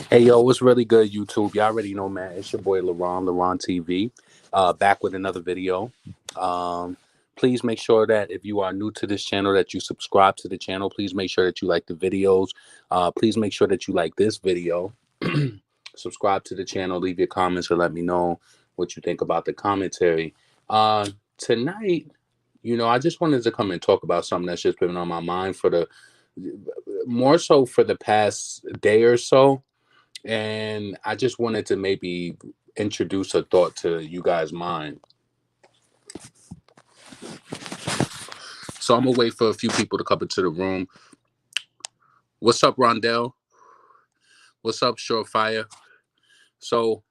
Hey yo, what's really good, YouTube? Y'all already know, man. It's your boy LaRon TV, back with another video. Um, please make sure that if you are new to this channel, that you subscribe to the channel. Please make sure that you like the videos. Please make sure that you like this video. Subscribe to the channel. Leave your comments or let me know what you think about the commentary. Tonight, I just wanted to come and talk about something that's just been on my mind for the more so for the past day or so, and I just wanted to maybe introduce a thought to you guys' mind. So I'm gonna wait for a few people to come into the room. What's up, Rondell? What's up, Surefire? So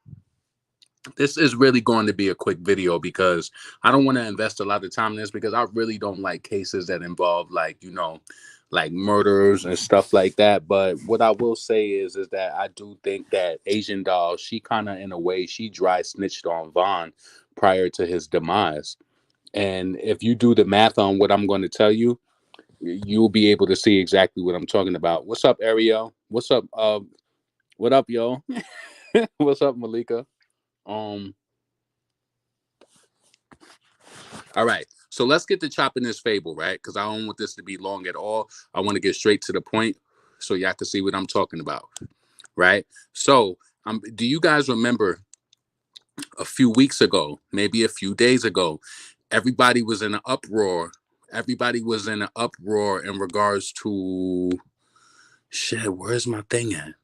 this is really going to be a quick video because I don't want to invest a lot of time in this because I really don't like cases that involve like murders and stuff like that. But what I will say is that I do think that Asian Doll, she kind of in a way she dry snitched on Vaughn prior to his demise. And if you do the math on what I'm going to tell you, you'll be able to see exactly what I'm talking about. What's up, Ariel? What's up? What up, yo? What's up, Malika? Um, all right. So let's get to chopping this fable, right? Because I don't want this to be long at all. I want to get straight to the point so y'all can see what I'm talking about, right? So, do you guys remember a few weeks ago, maybe a few days ago, everybody was in an uproar. Everybody was in an uproar in regards to shit. Where's my thing at?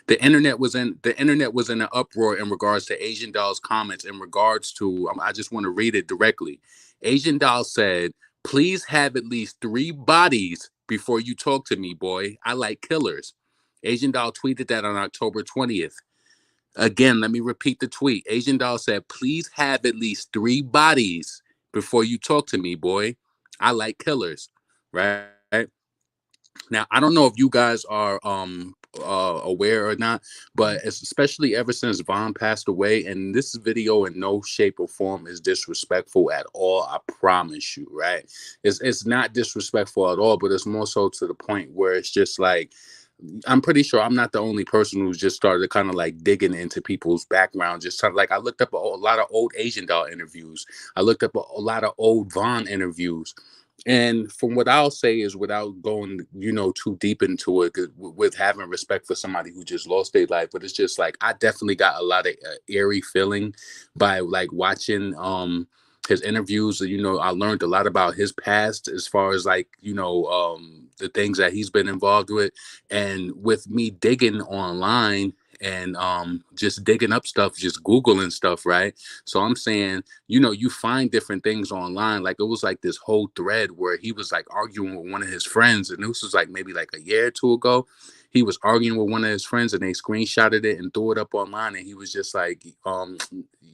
The internet was in an uproar in regards to Asian Doll's comments in regards to. I just want to read it directly. Asian Doll said, "Please have at least 3 bodies before you talk to me, boy. I like killers." Asian Doll tweeted that on October 20th. Again, let me repeat the tweet. Asian Doll said, "Please have at least 3 bodies before you talk to me, boy. I like killers." Right? Now, I don't know if you guys are aware or not, but especially ever since Vaughn passed away, and this video in no shape or form is disrespectful at all. I promise you, right? It's not disrespectful at all, but it's more so to the point where it's just like I'm pretty sure I'm not the only person who's just started kind of like digging into people's background. Just kind of like I looked up a lot of old Asian Doll interviews. I looked up a lot of old Vaughn interviews. And from what I'll say is, without going, too deep into it, with having respect for somebody who just lost their life, but it's just like I definitely got a lot of eerie feeling by like watching his interviews. I learned a lot about his past as far as like the things that he's been involved with, and with me digging online and just digging up stuff, just googling stuff, right? So I'm saying, you find different things online. Like it was like this whole thread where he was like arguing with one of his friends, and this was like maybe like a year or two ago. He was arguing with one of his friends, and they screenshotted it and threw it up online. And he was just like,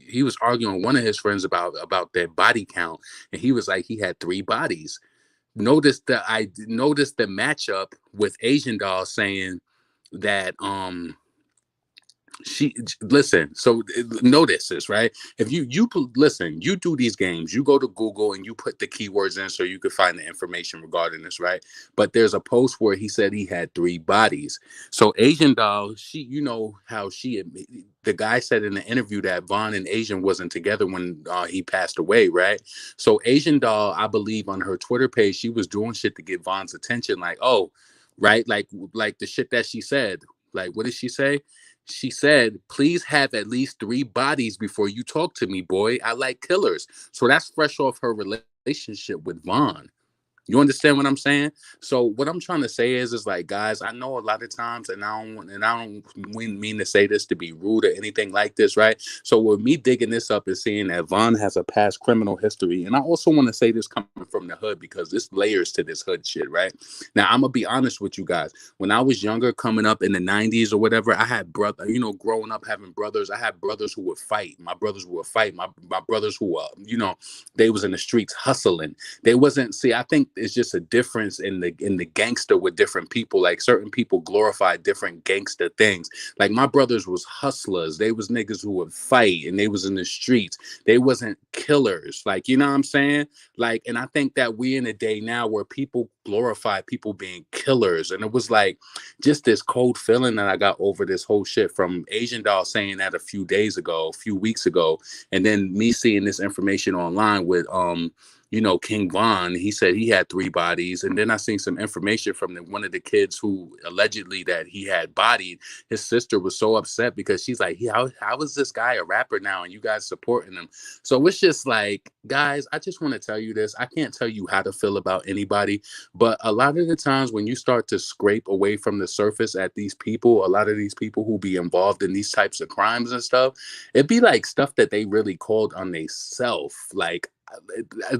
he was arguing with one of his friends about their body count, and he was like, he had 3 bodies. I noticed the matchup with Asian Doll saying that she listen, so notice this, right? If you listen, you do these games, you go to Google and you put the keywords in so you can find the information regarding this, right? But there's a post where he said he had 3 bodies. So Asian Doll, how the guy said in the interview that Vaughn and Asian wasn't together when he passed away, right? So Asian Doll, I believe on her Twitter page, she was doing shit to get Vaughn's attention, like, oh, right, like the shit that she said. Like, what did she say? She said, "Please have at least 3 bodies before you talk to me, boy. I like killers." So that's fresh off her relationship with Vaughn. You understand what I'm saying? So what I'm trying to say is like, guys, I know a lot of times, and I don't mean to say this to be rude or anything like this, right? So with me digging this up and seeing that Vaughn has a past criminal history, and I also want to say this coming from the hood because there's layers to this hood shit, right? Now I'm gonna be honest with you guys. When I was younger, coming up in the '90s or whatever, I had growing up having brothers. I had brothers who would fight. My brothers would fight. My brothers who they was in the streets hustling. They wasn't. See, I think it's just a difference in the gangster with different people. Like certain people glorify different gangster things. Like my brothers was hustlers. They was niggas who would fight and they was in the streets. They wasn't killers. Like, you know what I'm saying? Like, and I think that we in a day now where people glorify people being killers. And it was like just this cold feeling that I got over this whole shit from Asian Doll saying that a few weeks ago, and then me seeing this information online with King Von. He said he had 3 bodies, and then I seen some information from one of the kids who allegedly that he had bodied. His sister was so upset because she's like, how is this guy a rapper now, and you guys supporting him? So it's just like, guys, I just want to tell you this. I can't tell you how to feel about anybody, but a lot of the times when you start to scrape away from the surface at these people, a lot of these people who be involved in these types of crimes and stuff, it'd be like stuff that they really called on they self. Like,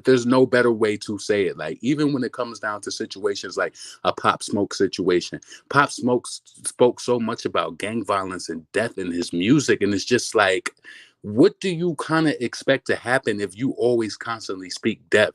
there's no better way to say it. Like, even when it comes down to situations like a Pop Smoke situation, Pop Smoke spoke so much about gang violence and death in his music, and it's just like, what do you kind of expect to happen if you always constantly speak death?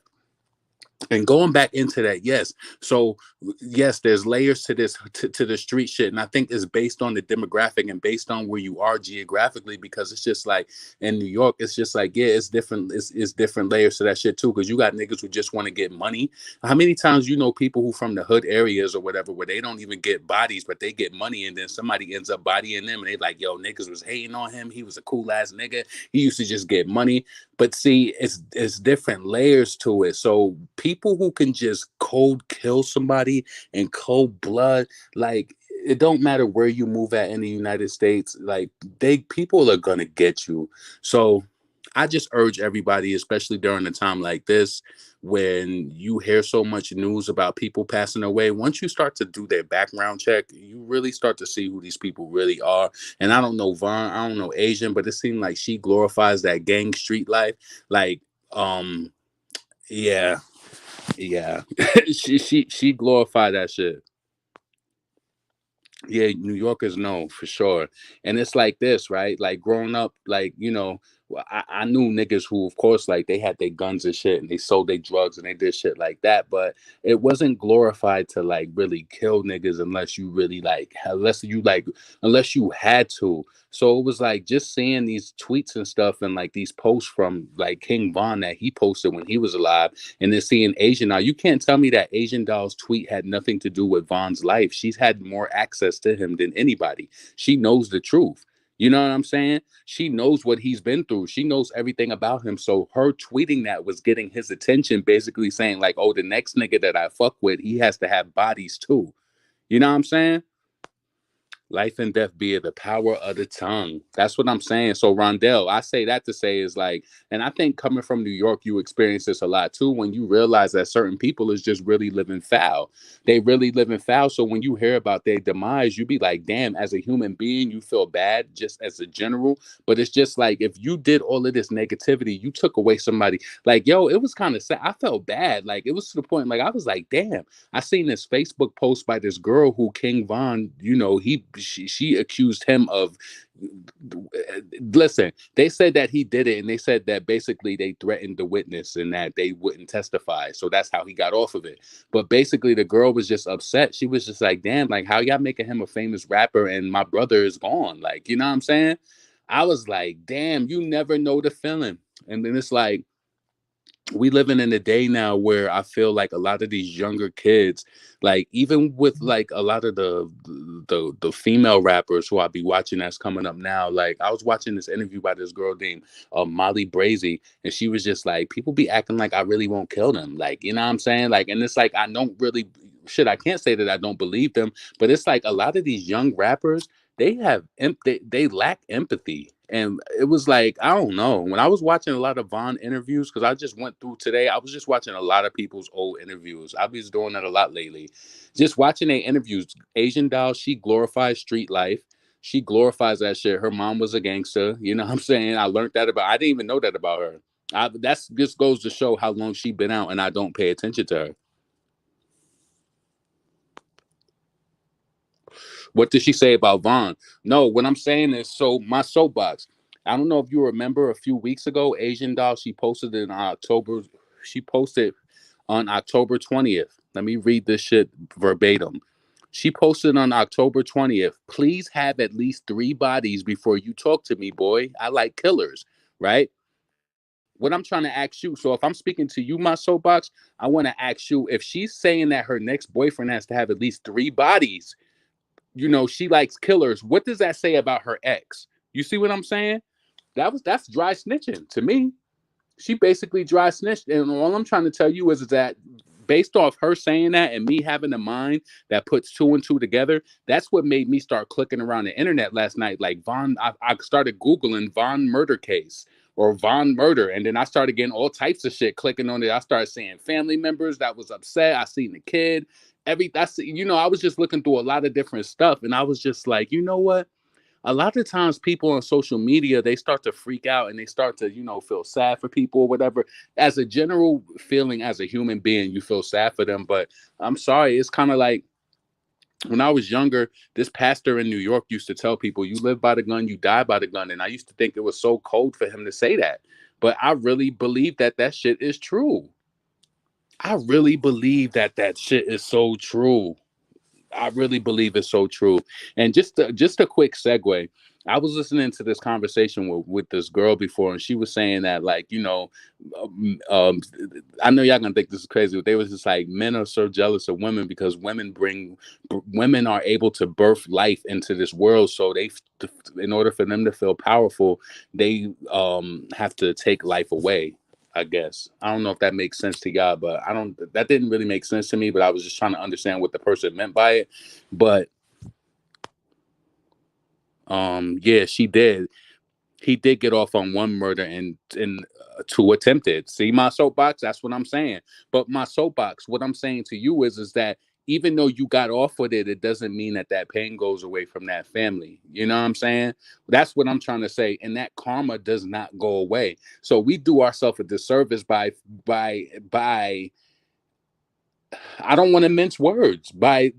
And going back into that, yes. So yes, there's layers to this to the street shit, and I think it's based on the demographic and based on where you are geographically. Because it's just like in New York, it's just like, yeah, it's different. It's different layers to that shit too. Because you got niggas who just want to get money. How many times you know people who from the hood areas or whatever, where they don't even get bodies, but they get money, and then somebody ends up bodying them, and they like, yo, niggas was hating on him. He was a cool ass nigga. He used to just get money. But see, it's different layers to it. So people who can just cold kill somebody in cold blood, like, it don't matter where you move at in the United States, like, people are gonna get you. So I just urge everybody, especially during a time like this, when you hear so much news about people passing away, once you start to do their background check, you really start to see who these people really are. And I don't know Vaughn, I don't know Asian, but it seemed like she glorifies that gang street life. Like, yeah, yeah. she glorified that shit. Yeah, New Yorkers know for sure. And it's like this, right? Like growing up, like, I knew niggas who, of course, like they had their guns and shit and they sold their drugs and they did shit like that. But it wasn't glorified to like really kill niggas unless you really unless you had to. So it was like just seeing these tweets and stuff and like these posts from like King Von that he posted when he was alive, and then seeing Asian. Now, you can't tell me that Asian Doll's tweet had nothing to do with Von's life. She's had more access to him than anybody. She knows the truth. You know what I'm saying? She knows what he's been through. She knows everything about him. So her tweeting that was getting his attention, basically saying like, oh, the next nigga that I fuck with, he has to have bodies too. You know what I'm saying? Life and death be the power of the tongue. That's what I'm saying. So Rondell, I say that to say is like, and I think coming from New York, you experience this a lot too, when you realize that certain people is just really living foul. They really living foul. So when you hear about their demise, you be like, damn, as a human being, you feel bad just as a general. But it's just like, if you did all of this negativity, you took away somebody. Like, yo, it was kind of sad. I felt bad. Like, it was to the point, like, I was like, damn. I seen this Facebook post by this girl who King Von, she accused him of. Listen, they said that he did it, and they said that basically they threatened the witness and that they wouldn't testify. So that's how he got off of it. But basically, the girl was just upset. She was just like, damn, like, how y'all making him a famous rapper and my brother is gone? Like, you know what I'm saying? I was like, damn, you never know the feeling. And then it's like, we living in a day now where I feel like a lot of these younger kids, like even with like a lot of the female rappers who I be watching that's coming up now. Like I was watching this interview by this girl named Molly Brazy, and she was just like, people be acting like I really won't kill them. Like, you know what I'm saying? Like, and it's like I don't really shit. I can't say that I don't believe them, but it's like a lot of these young rappers, they have they lack empathy. And it was like, I don't know, when I was watching a lot of Vaughn interviews, because I just went through today, I was just watching a lot of people's old interviews. I've been doing that a lot lately, just watching their interviews. Asian Doll, she glorifies street life. She glorifies that shit. Her mom was a gangster, you know what I'm saying? I learned that about, I didn't even know that about her. That's just goes to show how long she been out and I don't pay attention to her. What did she say about Vaughn? No, what I'm saying is, so my soapbox. I don't know if you remember a few weeks ago, Asian Doll, she posted in October. She posted on October 20th. Let me read this shit verbatim. She posted on October 20th, please have at least 3 bodies before you talk to me, boy. I like killers, right? What I'm trying to ask you, so if I'm speaking to you, my soapbox, I want to ask you if she's saying that her next boyfriend has to have at least 3 bodies, she likes killers. What does that say about her ex? You see what I'm saying? That's dry snitching to me. She basically dry snitched. And all I'm trying to tell you is that based off her saying that and me having a mind that puts two and two together, that's what made me start clicking around the internet last night. Like I started Googling Von murder case or Von murder. And then I started getting all types of shit clicking on it. I started seeing family members that was upset. I seen the kid. I was just looking through a lot of different stuff. And I was just like, you know what? A lot of times people on social media, they start to freak out and they start to feel sad for people or whatever. As a general feeling, as a human being, you feel sad for them. But I'm sorry, it's kind of like when I was younger, this pastor in New York used to tell people, you live by the gun, you die by the gun. And I used to think it was so cold for him to say that, but I really believe that shit is true. I really believe that shit is so true. I really believe it's so true. And just a quick segue. I was listening to this conversation with this girl before, and she was saying that, like, um, um, I know y'all gonna think this is crazy, but they was just like, men are so jealous of women because women are able to birth life into this world. So in order for them to feel powerful, they have to take life away. I guess. I don't know if that makes sense to y'all, but that didn't really make sense to me, but I was just trying to understand what the person meant by it. But yeah, she did. He did get off on one murder and 2 attempted. See my soapbox? That's what I'm saying. But my soapbox, what I'm saying to you is that even though you got off with it, it doesn't mean that pain goes away from that family. You know what I'm saying? That's what I'm trying to say. And that karma does not go away. So we do ourselves a disservice by I don't want to mince words by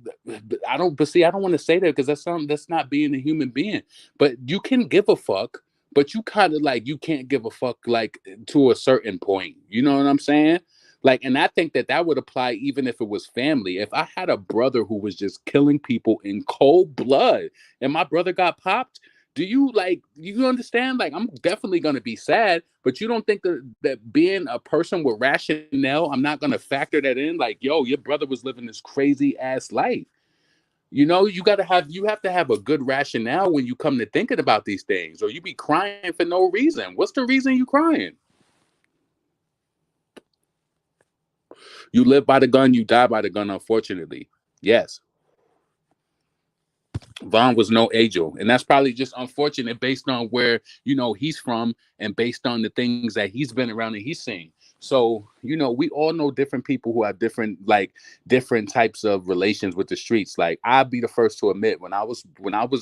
I don't but see I don't want to say that because that's something that's not being a human being. But you can give a fuck, but you kind of like you can't give a fuck like to a certain point. You know what I'm saying? Like, and I think that would apply even if it was family. If I had a brother who was just killing people in cold blood and my brother got popped, you understand? Like, I'm definitely gonna be sad, but you don't think that being a person with rationale, I'm not gonna factor that in. Like, yo, your brother was living this crazy ass life. You have to have a good rationale when you come to thinking about these things, or you be crying for no reason. What's the reason you crying? You live by the gun, you die by the gun, unfortunately. Yes. Vaughn was no angel, and that's probably just unfortunate based on where he's from and based on the things that he's been around and he's seen. So we all know different people who have different types of relations with the streets. Like, I'd be the first to admit, when I was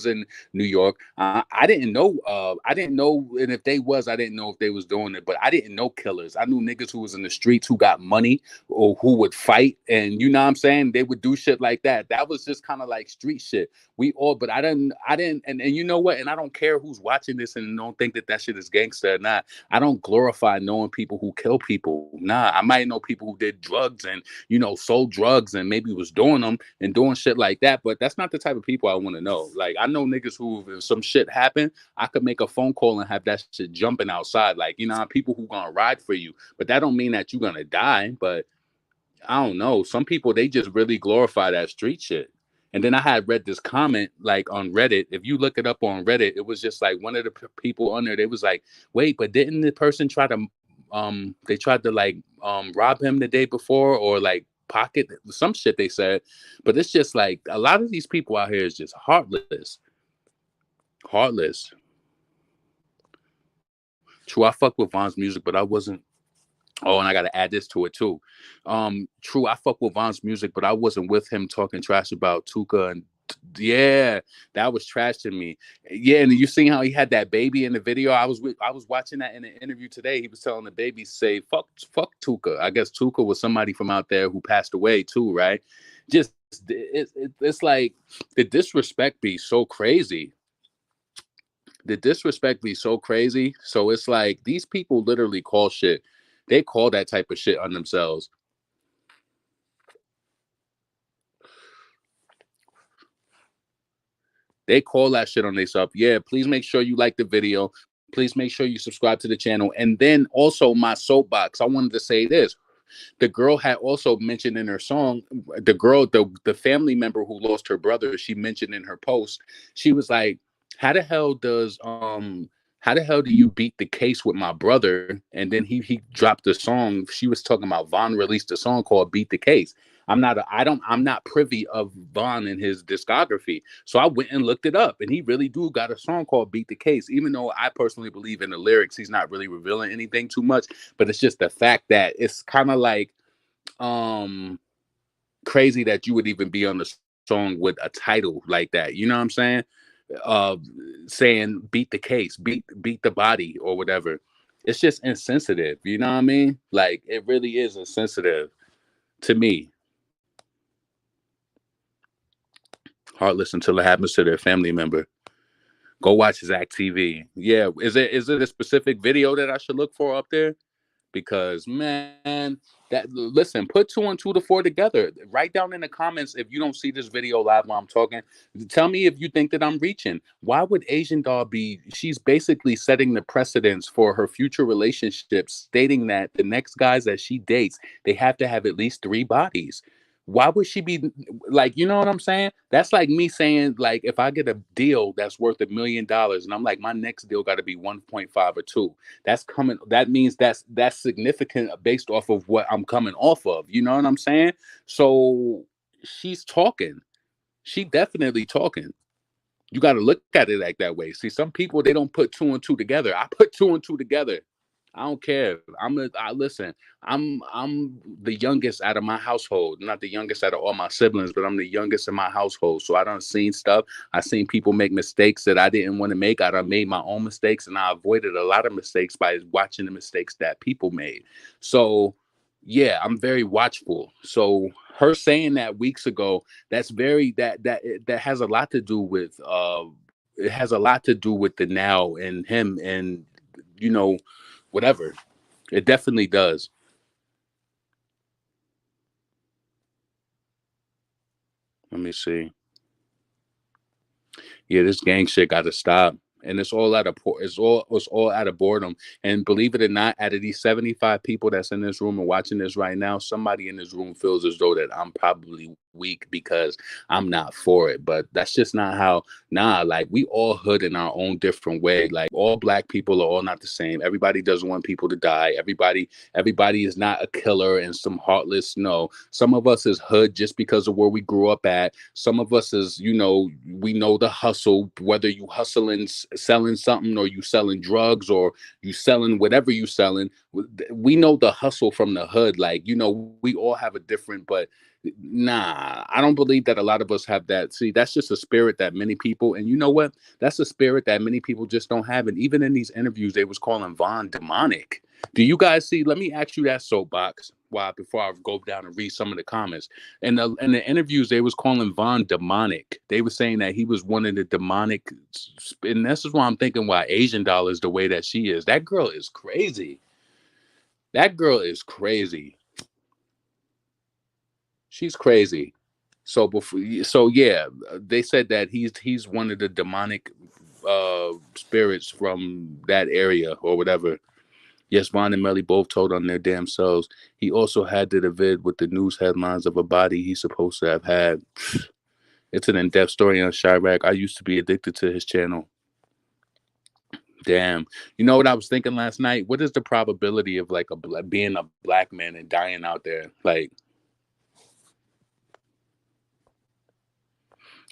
in New York, I didn't know. I didn't know, and if I didn't know if they was doing it, but I didn't know killers. I knew niggas who was in the streets who got money or who would fight, and you know what I'm saying, they would do shit like that. That was just kind of like street shit. But I didn't, and you know what? And I don't care who's watching this and don't think that shit is gangster or not. I don't glorify knowing people who kill people. Nah, I might know people who did drugs and sold drugs and maybe was doing them and doing shit like that. But that's not the type of people I want to know. Like, I know niggas who, if some shit happened, I could make a phone call and have that shit jumping outside. Like, people who gonna ride for you, but that don't mean that you're gonna die. But I don't know. Some people, they just really glorify that street shit. And then I had read this comment like on Reddit. If you look it up on Reddit, it was just like one of the people on there. They was like, "Wait, but didn't the person try to they tried to like rob him the day before or like pocket some shit?" They said, but it's just like a lot of these people out here is just heartless, heartless. True, I fuck with Von's music, but I wasn't. Oh, and I got to add this to it too. True, I fuck with Von's music, but I wasn't with him talking trash about Tuka and yeah, that was trash to me. Yeah, and you seen how he had that baby in the video. I was watching that in an interview today. He was telling the baby, say fuck Tuka. I guess Tuka was somebody from out there who passed away too, right? Just it's like the disrespect be so crazy. The disrespect be so crazy. So it's like these people literally call shit. They call that type of shit on themselves. They call that shit on themselves. Yeah, please make sure you like the video. Please make sure you subscribe to the channel. And then also my soapbox. I wanted to say this. The girl had also mentioned in her song, the girl, the family member who lost her brother, she mentioned in her post, she was like, how the hell does how the hell do you beat the case with my brother? And then he dropped the song. She was talking about Von released a song called Beat the Case. I'm not privy of Von and his discography. So I went and looked it up, and he really do got a song called Beat the Case, even though I personally believe in the lyrics, he's not really revealing anything too much. But it's just the fact that it's kind of like um crazy that you would even be on the song with a title like that. You know what I'm saying? Uh saying beat the case, beat the body or whatever. It's just insensitive, you know what I mean? Like it really is insensitive to me. Heartless until it happens to their family member. Go watch Zach TV. Yeah, is it a specific video that I should look for up there? Because man, that listen, put two and two to four together. Write down in the comments if you don't see this video live while I'm talking. Tell me if you think that I'm reaching. Why would Asian doll be? She's basically setting the precedence for her future relationships, stating that the next guys that she dates, they have to have at least three bodies. Why would she be like, you know what I'm saying? That's like me saying, like, if I get a deal that's worth $1 million and I'm like, my next deal got to be 1.5 or 2. That's coming, that means that's significant based off of what I'm coming off of. You know what I'm saying? So she's talking. She definitely talking. You got to look at it like that way. See, some people they don't put two and two together. I put two and two together. I don't care. I listen. I'm the youngest out of my household. Not the youngest out of all my siblings, but I'm the youngest in my household. So I done seen stuff. I seen people make mistakes that I didn't want to make. I done made my own mistakes, and I avoided a lot of mistakes by watching the mistakes that people made. So yeah, I'm very watchful. So her saying that weeks ago, that's very that has a lot to do with it has a lot to do with the now and him and you know whatever. It definitely does. Let me see. Yeah, this gang shit got to stop. And it's all out of it's all out of boredom. And believe it or not, out of these 75 people that's in this room and watching this right now, somebody in this room feels as though that I'm probably weak because I'm not for it. But that's just not how. Nah, like we all hood in our own different way. Like all black people are all not the same. Everybody doesn't want people to die. Everybody is not a killer and some heartless. No, some of us is hood just because of where we grew up at. Some of us is, we know the hustle, whether you hustling, selling something, or you selling drugs, or you selling whatever you selling. We know the hustle from the hood. Like, we all have a different, but nah, I don't believe that a lot of us have that. See, that's just a spirit that many people, and you know what? That's a spirit that many people just don't have. And even in these interviews, they was calling Von demonic. Do you guys see? Let me ask you that soapbox. Why before I go down and read some of the comments. In the interviews, they was calling Von demonic. They were saying that he was one of the demonic, and this is why I'm thinking why Asian doll is the way that she is. That girl is crazy. That girl is crazy. She's crazy. So yeah, they said that he's one of the demonic spirits from that area or whatever. Yes, Vaughn and Melly both told on their damn selves. He also had the vid with the news headlines of a body he's supposed to have had. It's an in-depth story on Chirac. I used to be addicted to his channel. Damn. You know what I was thinking last night? What is the probability of like being a black man and dying out there? Like,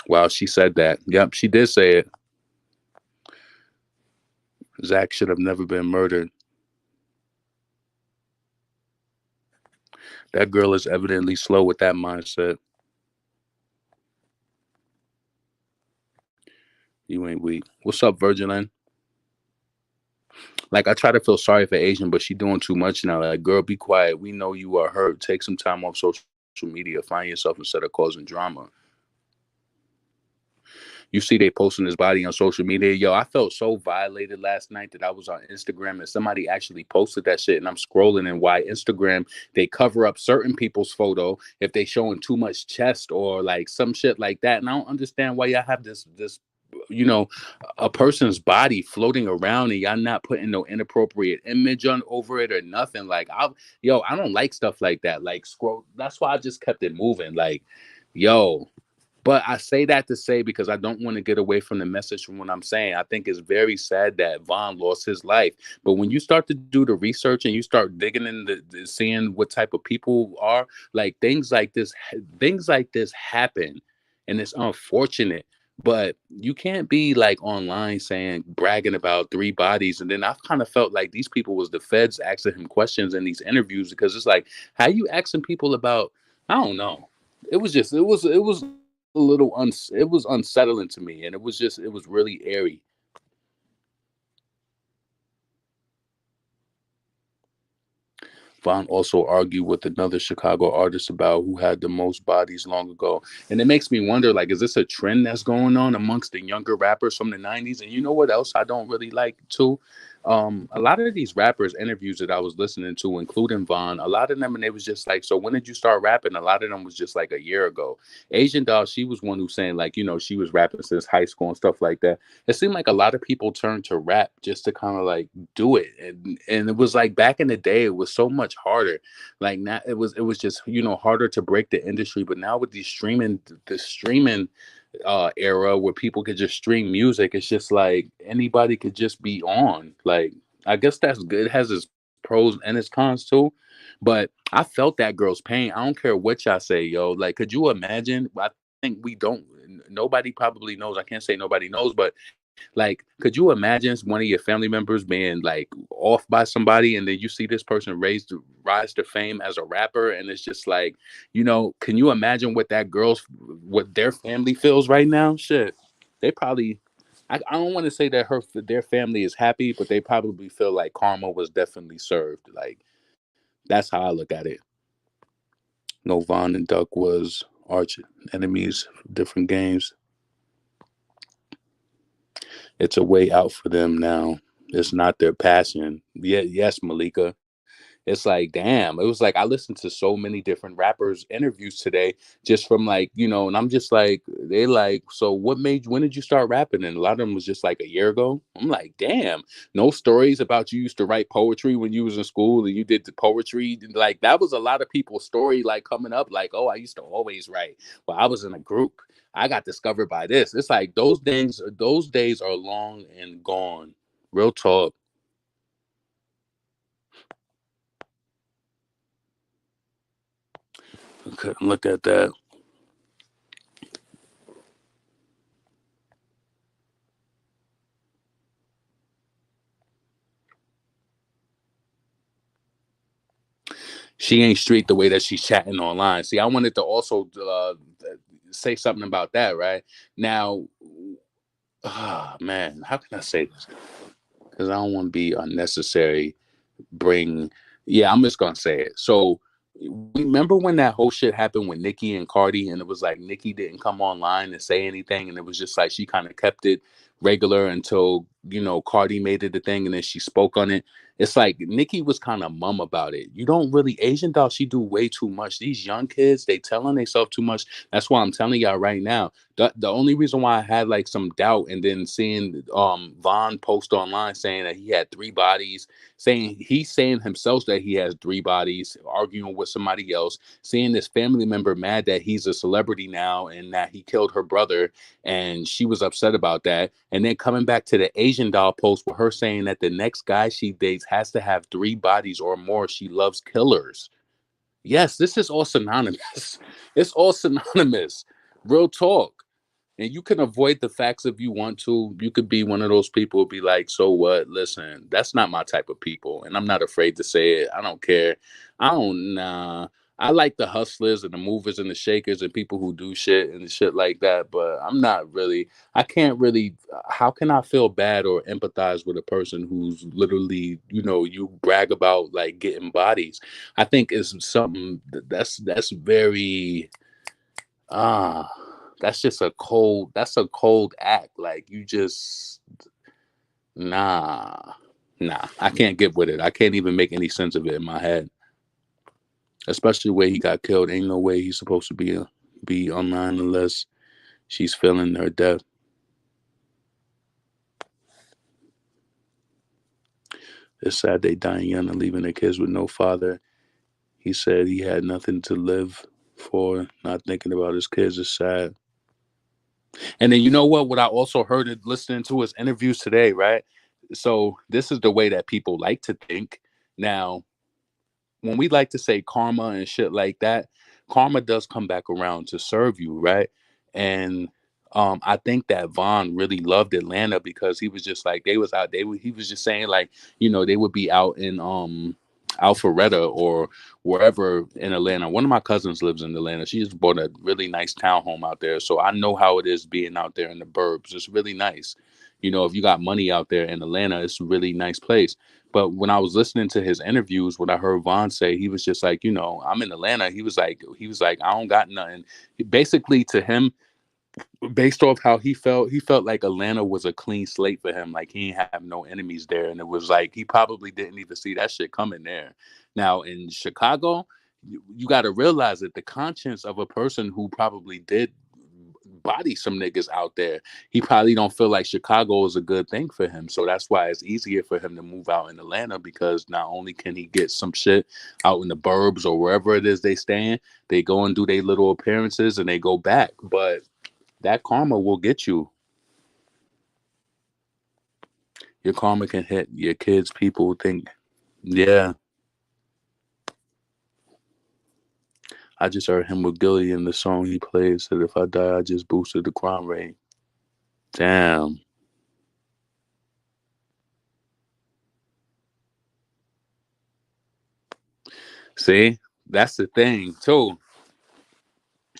wow, she said that. Yep, she did say it. Zach should have never been murdered. That girl is evidently slow with that mindset. You ain't weak. What's up, Virgin? Like I try to feel sorry for Asian, but she doing too much now. Like, girl, be quiet. We know you are hurt. Take some time off social media. Find yourself instead of causing drama. You see they posting his body on social media. Yo, I felt so violated last night that I was on Instagram and somebody actually posted that shit. And I'm scrolling and why Instagram, they cover up certain people's photo if they showing too much chest or like some shit like that. And I don't understand why y'all have this a person's body floating around and y'all not putting no inappropriate image on over it or nothing. Like, I don't like stuff like that. Like, scroll. That's why I just kept it moving. Like, yo. But I say that to say, because I don't want to get away from the message from what I'm saying. I think it's very sad that Vaughn lost his life. But when you start to do the research and you start digging in seeing what type of people are, like things like this happen, and it's unfortunate. But you can't be like online saying bragging about three bodies, and then I've kind of felt like these people was the feds asking him questions in these interviews, because it's like, how you asking people about? I don't know. It was a little it was unsettling to me, and it was really airy. Vaughn also argued with another Chicago artist about who had the most bodies long ago. And it makes me wonder, like, is this a trend that's going on amongst the younger rappers from the 90s? And you know what else I don't really like too? A lot of these rappers interviews that I was listening to, including Vaughn, a lot of them, and they was just like, so when did you start rapping? A lot of them was just like a year ago. Asian Doll, she was one who saying, like, she was rapping since high school and stuff like that. It seemed like a lot of people turned to rap just to kind of like do it. And it was like back in the day, it was so much harder. Like, now it was just, harder to break the industry. But now with the streaming era where people could just stream music, it's just like anybody could just be on. Like, I guess that's good. It has its pros and its cons too. But I felt that girl's pain. I don't care what y'all say, yo. Like, could you imagine? I think we don't. Nobody probably knows. I can't say nobody knows, but like, could you imagine one of your family members being like off by somebody, and then you see this person rise to fame as a rapper, and it's just like, can you imagine what their family feels right now? Shit, they probably. I don't want to say that their family is happy, but they probably feel like karma was definitely served. Like, that's how I look at it. No, Vaughn and Duck was arch enemies, different games. It's a way out for them now. It's not their passion. Yeah, yes, Malika. It's like, damn. It was like I listened to so many different rappers' interviews today, just from like, and I'm just like, they like, so when did you start rapping? And a lot of them was just like a year ago. I'm like, damn, no stories about you used to write poetry when you was in school and you did the poetry. Like, that was a lot of people's story, like coming up, like, oh, I used to always write. Well, I was in a group. I got discovered by this. It's like those days are long and gone. Real talk. Couldn't look at that. She ain't street the way that she's chatting online. See, I wanted to also say something about that, right? Now, man, how can I say this? Because I don't want to be unnecessary. Bring, yeah, I'm just gonna say it. So, remember when that whole shit happened with Nicki and Cardi, and it was like Nicki didn't come online and say anything, and it was just like she kind of kept it regular until Cardi made it a thing, and then she spoke on it. It's like Nicki was kind of mum about it. You don't really Asian Doll. She do way too much. These young kids, they telling themselves too much. That's why I'm telling y'all right now. The only reason why I had like some doubt, and then seeing Vaughn post online saying that he had three bodies, he's saying himself that he has three bodies, arguing with somebody else, seeing this family member mad that he's a celebrity now and that he killed her brother, and she was upset about that, and then coming back to the Asian Doll post with her saying that the next guy she dates has to have three bodies or more. She loves killers. Yes, this is all synonymous. It's all synonymous. Real talk. And you can avoid the facts if you want to. You could be one of those people who be like, so what? Listen, that's not my type of people. And I'm not afraid to say it. I don't care. Nah. I like the hustlers and the movers and the shakers and people who do shit and shit like that. But I'm not really, I can't really, how can I feel bad or empathize with a person who's literally, you brag about like getting bodies? I think it's something that's very, ah, that's a cold act. Like, you just, nah, I can't get with it. I can't even make any sense of it in my head. Especially the way he got killed. Ain't no way he's supposed to be online unless she's feeling her death. It's sad they dying young and leaving their kids with no father. He said he had nothing to live for, not thinking about his kids is sad. And then you know what? What I also heard it listening to his interviews today, right? So this is the way that people like to think. Now, when we like to say karma and shit like that, karma does come back around to serve you, right? And I think that Vaughn really loved Atlanta because he was just like they was out. He was just saying like they would be out in Alpharetta or wherever in Atlanta. One of my cousins lives in Atlanta. She just bought a really nice townhome out there, so I know how it is being out there in the burbs. It's really nice. If you got money out there in Atlanta, it's a really nice place. But when I was listening to his interviews, what I heard Vaughn say, he was just like, I'm in Atlanta. He was like, I don't got nothing. Basically, to him, based off how he felt like Atlanta was a clean slate for him. Like he didn't have no enemies there, and it was like he probably didn't even see that shit coming there. Now in Chicago, you got to realize that the conscience of a person who probably did body some niggas out there, he probably don't feel like Chicago is a good thing for him. So that's why it's easier for him to move out in Atlanta, because not only can he get some shit out in the burbs or wherever it is they staying, they go and do their little appearances and they go back. But that karma will get you. Your karma can hit your kids. People think, yeah. I just heard him with Gilly in the song he plays. Said if I die, I just boosted the crime rate. Damn. See, that's the thing too.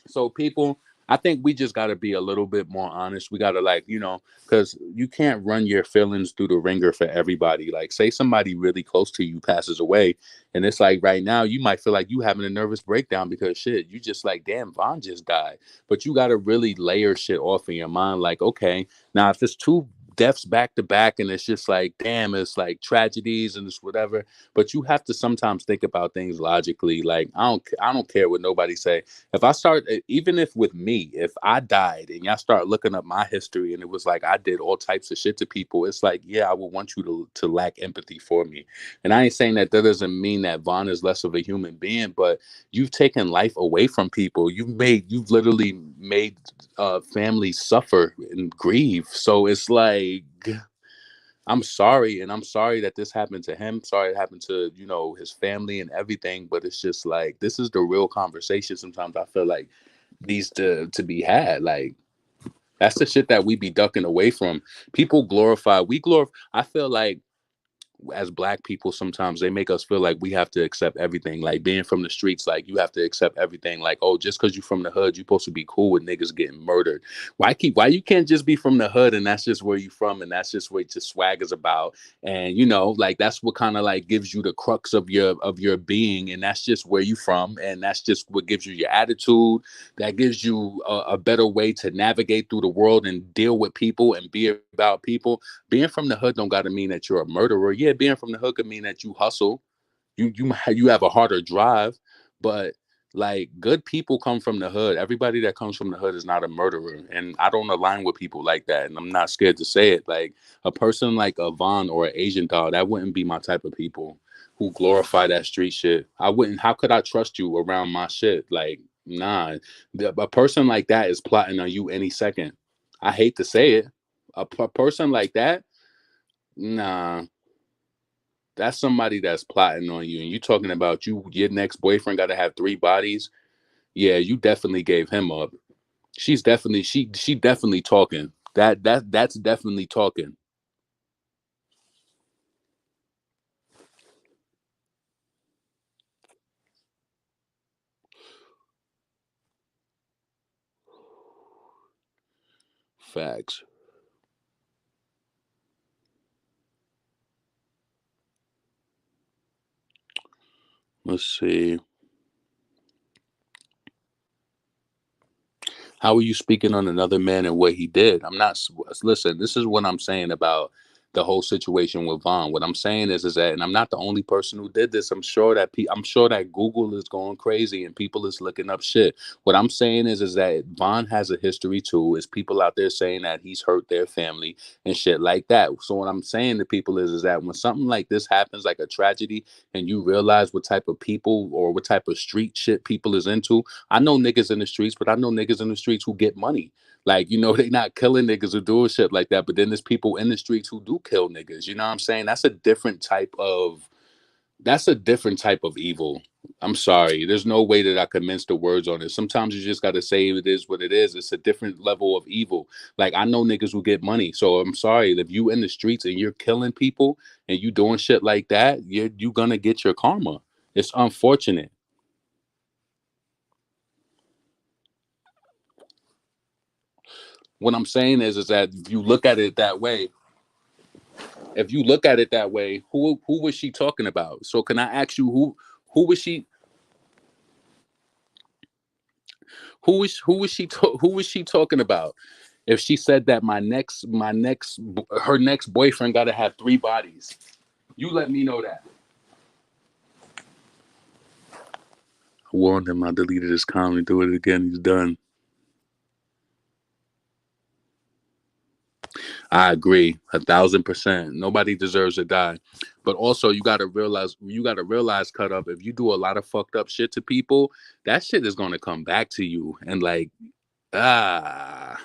So people, I think we just got to be a little bit more honest. We got to because you can't run your feelings through the ringer for everybody. Like, say somebody really close to you passes away, and it's like right now you might feel like you having a nervous breakdown because shit, you just like, damn, Vaughn just died. But you got to really layer shit off in your mind. Like, okay, now if it's two deaths back to back and it's just like, damn, it's like tragedies and it's whatever. But you have to sometimes think about things logically. Like, I don't care what nobody say. If I start, even if with me, if I died and y'all start looking up my history and it was like I did all types of shit to people, it's like, yeah, I would want you to lack empathy for me. And I ain't saying that doesn't mean that Vaughn is less of a human being, but you've taken life away from people. You've literally made families suffer and grieve. So it's like, I'm sorry, and I'm sorry that this happened to him. Sorry it happened to, his family and everything. But it's just like, this is the real conversation. Sometimes I feel like needs to be had. Like, that's the shit that we be ducking away from. People glorify. We glorify. I feel like as black people, sometimes they make us feel like we have to accept everything. Like being from the streets, like you have to accept everything. Like, oh, just because you from the hood, you're supposed to be cool with niggas getting murdered. Why you can't just be from the hood and that's just where you from and that's just what your swag is about. And like that's what kind of like gives you the crux of your being, and that's just where you from, and that's just what gives you your attitude. That gives you a better way to navigate through the world and deal with people and be about people. Being from the hood don't got to mean that you're a murderer. Yeah, being from the hood could mean that you hustle. You have a harder drive, but like good people come from the hood. Everybody that comes from the hood is not a murderer, and I don't align with people like that. And I'm not scared to say it. Like a person like a Vaughn or an Asian dog, that wouldn't be my type of people who glorify that street shit. I wouldn't. How could I trust you around my shit? Like, nah. A person like that is plotting on you any second. I hate to say it. A person like that, nah, that's somebody that's plotting on you. And you talking about your next boyfriend got to have three bodies. Yeah, you definitely gave him up. She definitely talking. That's definitely talking. Facts. Let's see. How are you speaking on another man and what he did? I'm not. Listen. This is what I'm saying about the whole situation with Vaughn. What I'm saying is that, and I'm not the only person who did this. I'm sure that Google is going crazy and people is looking up shit. What I'm saying is that Vaughn has a history too. Is people out there saying that he's hurt their family and shit like that. So what I'm saying to people is that when something like this happens, like a tragedy, and you realize what type of people or what type of street shit people is into. I know niggas in the streets, but I know niggas in the streets who get money. Like, they not killing niggas or doing shit like that. But then there's people in the streets who do kill niggas. You know what I'm saying? That's a different type of evil. I'm sorry. There's no way that I can mince the words on it. Sometimes you just gotta say it is what it is. It's a different level of evil. Like, I know niggas who get money. So I'm sorry. If you in the streets and you're killing people and you doing shit like that, you gonna get your karma. It's unfortunate. What I'm saying is that if you look at it that way, who was she talking about? So can I ask you who was she who was she talking about? If she said that her next boyfriend got to have three bodies, you let me know that. I warned him. I deleted his comment. Do it again. He's done. I agree 1,000%. Nobody deserves to die, but also you gotta realize, cut up. If you do a lot of fucked up shit to people, that shit is gonna come back to you, and like, ah.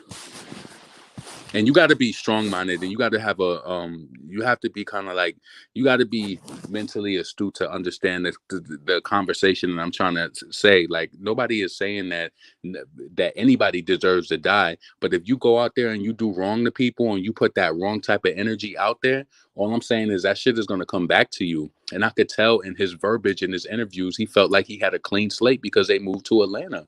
And you got to be strong minded, and you got to have you have to be kind of like, you got to be mentally astute to understand the conversation that I'm trying to say. Like, nobody is saying that anybody deserves to die, but if you go out there and you do wrong to people and you put that wrong type of energy out there, all I'm saying is that shit is going to come back to you. And I could tell in his verbiage in his interviews, he felt like he had a clean slate because they moved to Atlanta.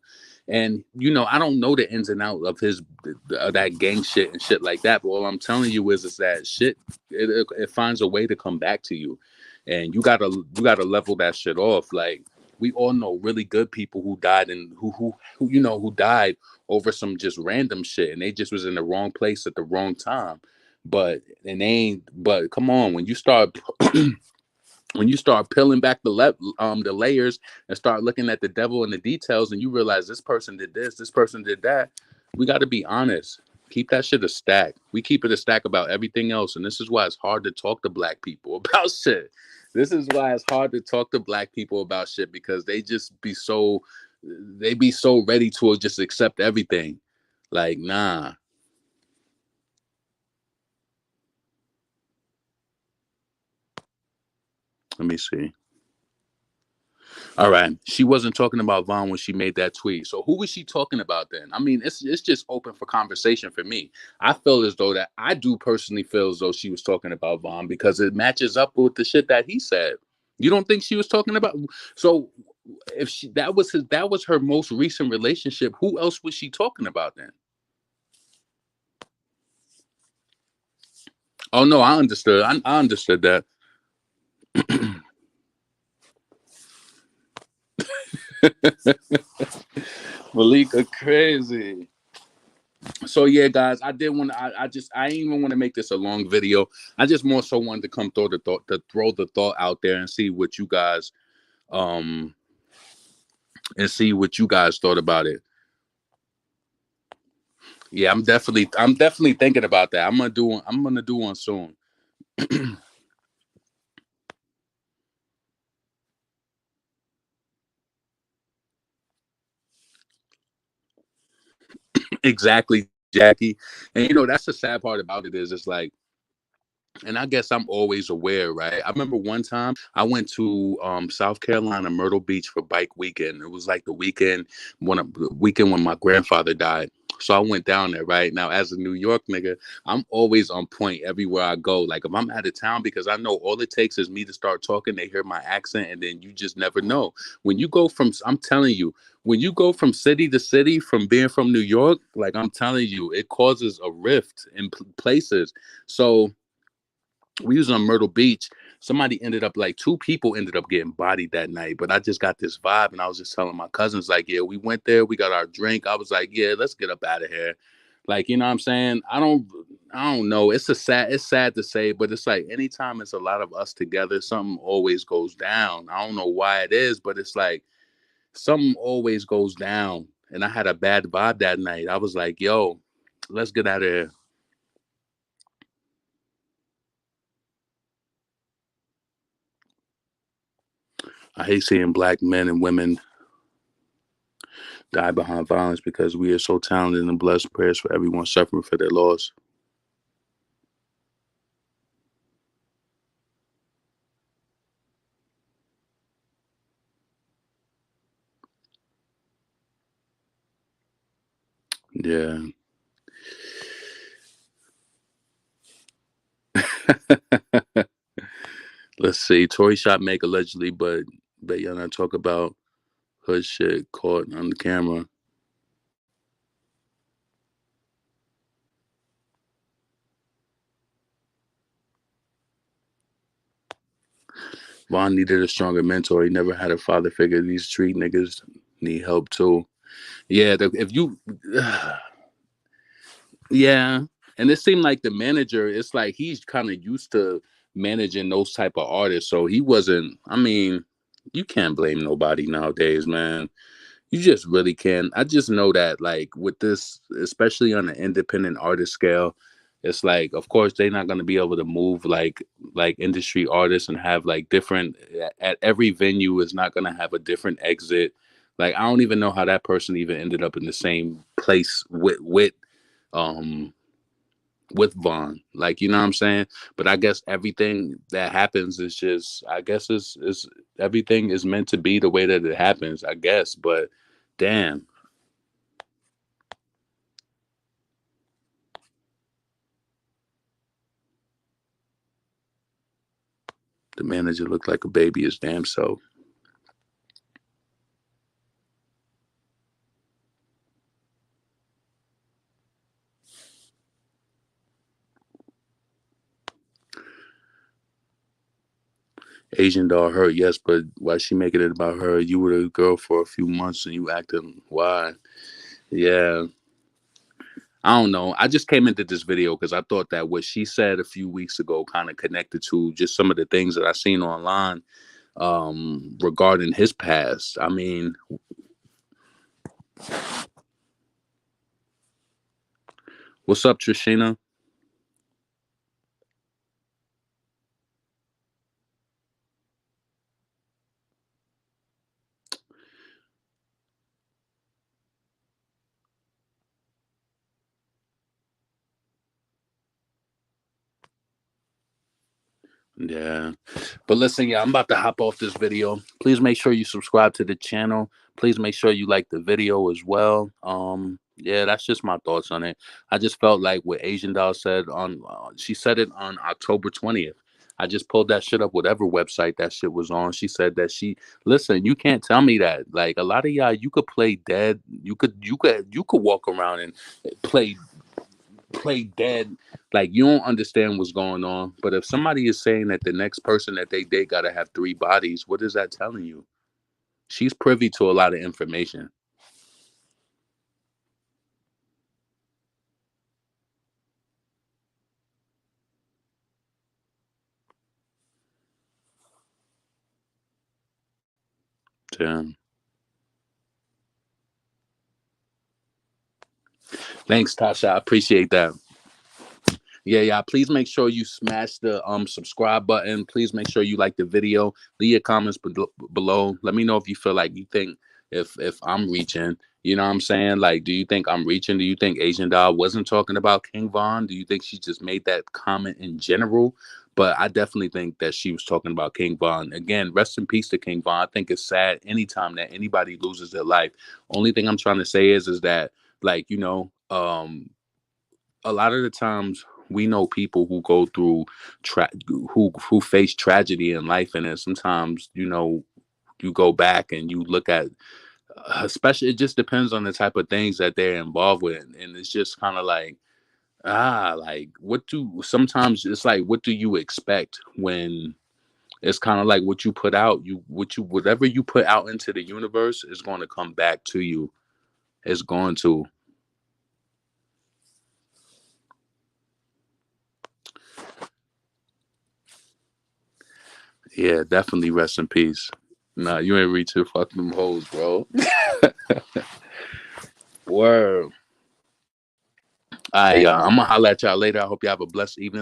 And I don't know the ins and outs of his that gang shit and shit like that. But all I'm telling you is that shit, it finds a way to come back to you, and you gotta level that shit off. Like, we all know really good people who died and who died over some just random shit, and they just was in the wrong place at the wrong time. But come on, when you start peeling back the layers and start looking at the devil in the details, and you realize this person did this person did that, we got to be honest. Keep that shit a stack. We keep it a stack about everything else, and this is why it's hard to talk to black people about shit. This is why it's hard to talk to black people about shit, because they be so ready to just accept everything. Like, nah. Let me see. All right. She wasn't talking about Vaughn when she made that tweet. So who was she talking about then? I mean, it's just open for conversation for me. I do personally feel as though she was talking about Vaughn because it matches up with the shit that he said. You don't think she was talking about? So if that was her most recent relationship, who else was she talking about then? Oh no, I understood. I understood that. Malika crazy. So yeah, guys, I did want to. I didn't even want to make this a long video. I just more so wanted to come throw the thought out there and see what you guys um thought about it. Yeah, I'm definitely thinking about that. I'm gonna do one soon. Exactly, Jackie. And that's the sad part about it is it's like, and I guess I'm always aware, right? I remember one time I went to South Carolina, Myrtle Beach for bike weekend. It was like the weekend when my grandfather died. So I went down there, right? Now, as a New York nigga, I'm always on point everywhere I go. Like, if I'm out of town, because I know all it takes is me to start talking, they hear my accent, and then you just never know. I'm telling you, when you go from city to city, from being from New York, like, I'm telling you, it causes a rift in places. So we was on Myrtle Beach. Two people ended up getting bodied that night. But I just got this vibe, and I was just telling my cousins, like, yeah, we went there, we got our drink. I was like, yeah, let's get up out of here. Like, you know what I'm saying? I don't know. It's sad to say, but it's like anytime it's a lot of us together, something always goes down. I don't know why it is, but it's like something always goes down. And I had a bad vibe that night. I was like, yo, let's get out of here. I hate seeing black men and women die behind violence because we are so talented and blessed. Prayers for everyone suffering for their loss. Yeah. Let's see. Tory shot Meg allegedly, but y'all not talk about hood shit caught on the camera. Vaughn needed a stronger mentor. He never had a father figure. These street niggas need help too. Yeah, if you, yeah, and it seemed like the manager. It's like he's kind of used to managing those type of artists, so he wasn't. I mean, you can't blame nobody nowadays, man. You just really can. I just know that, like, with this, especially on the independent artist scale, it's like, of course, they're not gonna be able to move like industry artists and have like different at every venue is not gonna have a different exit. Like, I don't even know how that person even ended up in the same place um with Vaughn. Like, you know what I'm saying? But I guess everything that happens is just, I guess is everything is meant to be the way that it happens, I guess. But damn, the manager looked like a baby his damn self. Asian doll hurt, yes, but why she making it about her? You were the girl for a few months and you acting why? Yeah. I don't know. I just came into this video because I thought that what she said a few weeks ago kind of connected to just some of the things that I seen online regarding his past. I mean, what's up, Trishina? Yeah. But listen, yeah, I'm about to hop off this video. Please make sure you subscribe to the channel. Please make sure you like the video as well. Yeah, that's just my thoughts on it. I just felt like what Asian Doll said on, she said it on October 20th. I just pulled that shit up, whatever website that shit was on. She said that listen, you can't tell me that. Like a lot of y'all, you could play dead. You could walk around and play play dead, like you don't understand what's going on. But if somebody is saying that the next person that they date got to have three bodies, what is that telling you? She's privy to a lot of information. Damn. Thanks, Tasha. I appreciate that. Yeah, yeah. Please make sure you smash the subscribe button. Please make sure you like the video. Leave your comments below. Let me know if you feel like you think if I'm reaching. You know what I'm saying? Like, do you think I'm reaching? Do you think Asian Doll wasn't talking about King Von? Do you think she just made that comment in general? But I definitely think that she was talking about King Von. Again, rest in peace to King Von. I think it's sad anytime that anybody loses their life. Only thing I'm trying to say is that, like, a lot of the times we know people who go through who face tragedy in life, and then sometimes you go back and you look at, especially, it just depends on the type of things that they're involved with, and it's just kind of like, like, what do sometimes it's like, what do you expect when it's kind of like what you put out, whatever you put out into the universe is going to come back to you. It's going to. Yeah, definitely rest in peace. Nah, you ain't reach to fuck them hoes, bro. Word. All right, y'all. I'm gonna holler at y'all later. I hope you have a blessed evening.